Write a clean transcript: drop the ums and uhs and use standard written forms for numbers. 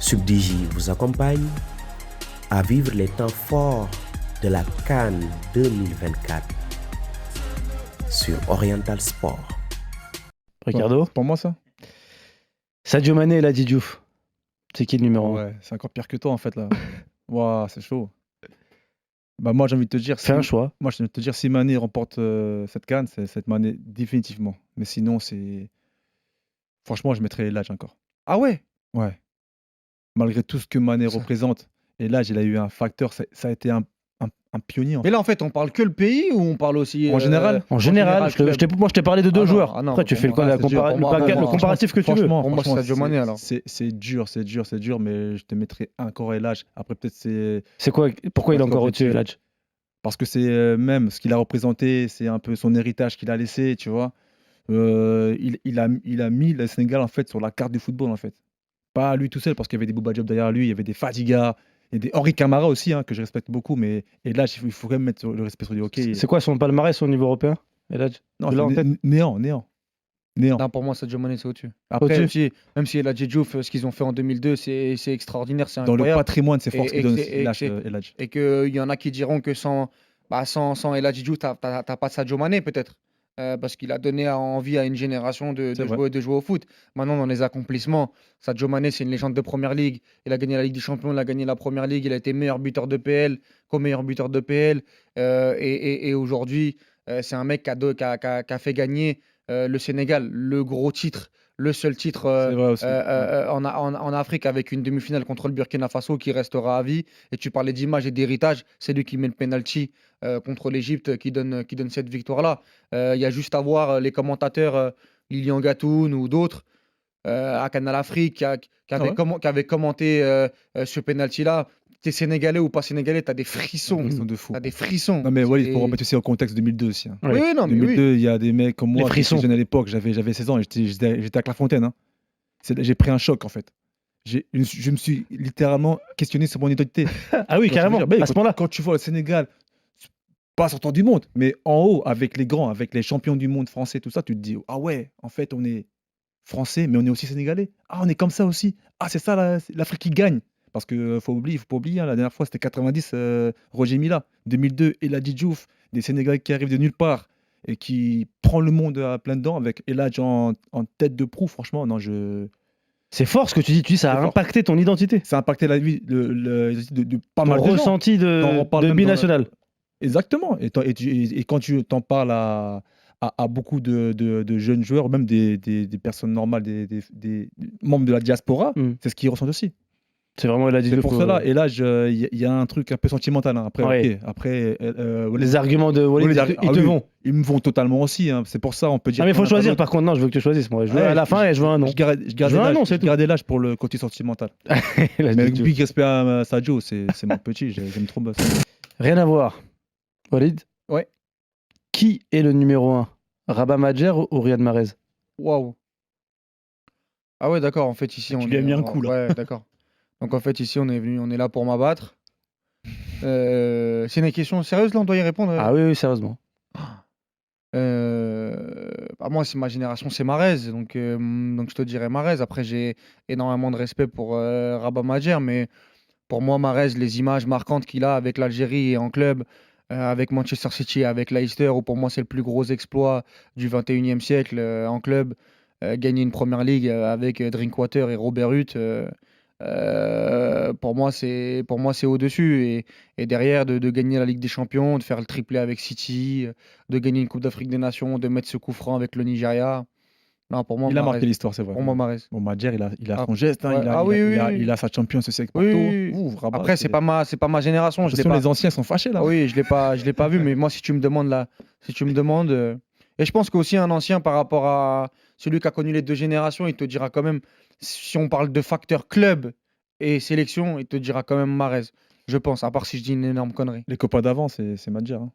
Subdigi vous accompagne à vivre les temps forts de la CAN 2024 sur Oriental Sport. Ricardo, C'est pour moi ça. Sadio Mané et Ladji Diouf. C'est qui le numéro 1? Ouais, c'est encore pire que toi en fait là. Waouh, c'est chaud. Bah moi j'ai envie de te dire, Fais un choix. moi j'ai envie de te dire si Mané remporte cette CAN, c'est cette Mané définitivement. Mais sinon franchement je mettrais l'âge encore. Ah ouais? Ouais. Malgré tout ce que Mané Ça- représente, et l'âge il a eu un facteur, ça a été un pionnier en Mais là, en fait, on parle que le pays ou on parle aussi. En général En général, club. moi je t'ai parlé de deux Ah non, joueurs. ah non, Après, tu pour fais moi, c'est dur. Pour moi, le comparatif que tu veux. Franchement, Pour moi, c'est Sadio Mané, alors. C'est dur, mais je te mettrais encore et l'âge. Après, peut-être c'est C'est quoi? Pourquoi il est Parce encore qu'en au-dessus, fait, Ladji? parce que c'est même ce qu'il a représenté, c'est un peu son héritage qu'il a laissé, tu vois. Il a mis le Sénégal en fait sur la carte du football en fait. Pas lui tout seul, parce qu'il y avait des Bouba Diop derrière lui, il y avait des Fadiga, et des Henri Camara aussi, hein, que je respecte beaucoup, mais et là il faut quand même mettre le respect sur le hockey. C'est quoi son palmarès au niveau européen, Ladji? Non, Tu l'as en tête? néant. Non, pour moi, Sadio Mané, c'est au-dessus. Après, Même si Ladji Diouf, ce qu'ils ont fait en 2002, c'est extraordinaire, c'est dans le incroyable. patrimoine, c'est force Et qui donne que aussi l'âge et l'âge. Et qu'il y en a qui diront que sans El Hadji Diouf, t'as pas Sadio Mané, peut-être. Parce qu'il a donné envie à une génération de C'est vrai. jouer au foot. Maintenant, dans les accomplissements, Sadio Mané, c'est une légende de Première Ligue. Il a gagné la Ligue des Champions, il a gagné la Première Ligue, il a été meilleur buteur de PL, co-meilleur buteur de PL. Et aujourd'hui, c'est un mec qui a fait gagner le Sénégal, le gros titre, le seul titre C'est vrai aussi. en Afrique, avec une demi-finale contre le Burkina Faso qui restera à vie. Et tu parlais d'image et d'héritage, c'est lui qui met le penalty contre l'Égypte qui donne cette victoire-là. Il y a juste à voir les commentateurs, Lilian Gatoun ou d'autres, à Canal Afrique, qui avaient qui avaient commenté ce penalty-là. T'es sénégalais ou pas sénégalais, t'as des frissons. Ils sont de fou. T'as des frissons. Non mais ouais, il Et- faut remettre aussi au contexte 2002 aussi, hein. Oui, non, mais oui. 2002, il y a des mecs comme moi, Les qui frissons. étaient jeunes à l'époque, j'avais 16 ans et j'étais à Clairefontaine, hein. J'ai pris un choc en fait. Je me suis littéralement questionné sur mon identité. Ah oui, Tu vois ce que je veux carrément, dire? Ben, à ce moment-là. Quand tu vois le Sénégal, pas sortant du monde, mais en haut, avec les grands, avec les champions du monde français, tout ça, tu te dis, ah ouais, en fait, on est français, mais on est aussi sénégalais. Ah, on est comme ça aussi. Ah, c'est ça l'Afrique qui gagne. Parce que faut pas oublier, hein, la dernière fois, c'était 90, Roger Mila. 2002, El Hadji Diouf, des Sénégalais qui arrivent de nulle part et qui prend le monde à plein dedans avec El Hadji en tête de proue. Franchement, non, C'est fort ce que tu dis. Tu dis ça a C'est fort. impacté ton identité. ça a impacté la vie de pas Ton mal de gens. ressenti On parle de même binational. Exactement. Et quand tu t'en parles à beaucoup de jeunes joueurs, même des personnes normales, des membres de la diaspora, Mm. c'est ce qu'ils ressentent aussi. C'est vraiment Ladji C'est Diouf. pour cela. Et là, il y a un truc un peu sentimental, hein. Après, Ouais. ok. Après, Les arguments de Walid, Walid, ils ah te oui, vont. ils me vont totalement aussi, hein. C'est pour ça, on peut dire. Ah mais il faut qu'on a pas choisir d'autre. par contre. Non, je veux que tu choisisses. Moi, je veux Ouais, à la fin et je veux un nom. Je gardais Je veux un nom, l'âge. c'est Je tout. gardais l'âge pour le côté sentimental. Ladji Mais Diouf. big respect à Sadio, c'est mon petit. J'aime trop ça. Rien à voir. Walid. Ouais. Qui est le numéro 1? Rabat Madjer ou Riyad Mahrez? Waouh. Ah ouais, d'accord. En fait, ici, on lui as est. mis un coup, là. Ouais, d'accord. Donc, en fait, ici, on est là pour m'abattre. C'est une question sérieuse, là, on doit y répondre. Ah oui, sérieusement. Moi, c'est ma génération, c'est Mahrez. Donc je te dirais Mahrez. Après, j'ai énormément de respect pour Rabat Madjer. Mais pour moi, Mahrez, les images marquantes qu'il a avec l'Algérie et en club, avec Manchester City, avec Leicester, où pour moi, c'est le plus gros exploit du 21e siècle en club. Gagner une première ligue avec Drinkwater et Robert Huth. Pour moi, c'est au-dessus. Et derrière, de gagner la Ligue des Champions, de faire le triplé avec City, de gagner une Coupe d'Afrique des Nations, de mettre ce coup franc avec le Nigeria. Non, pour moi, Il a Mahrez. marqué l'histoire, c'est vrai. Pour moi, Mahrez. Bon, Madjer, il a Ah, son geste, hein, ouais. il a, Ah il oui, a- oui, il a- oui. il a sa champion aussi avec Oui, Porto. oui, oui. Rabat, Après, c'est pas ma génération. De Je toute l'ai façon, pas. les anciens sont fâchés là. Ah oui, je l'ai pas vu. Mais moi, si tu me demandes là, et je pense qu'aussi un ancien par rapport à celui qui a connu les deux générations, il te dira quand même, si on parle de facteur club et sélection, il te dira quand même Mahrez. Je pense, à part si je dis une énorme connerie. Les copains d'avant, c'est Madjer, hein.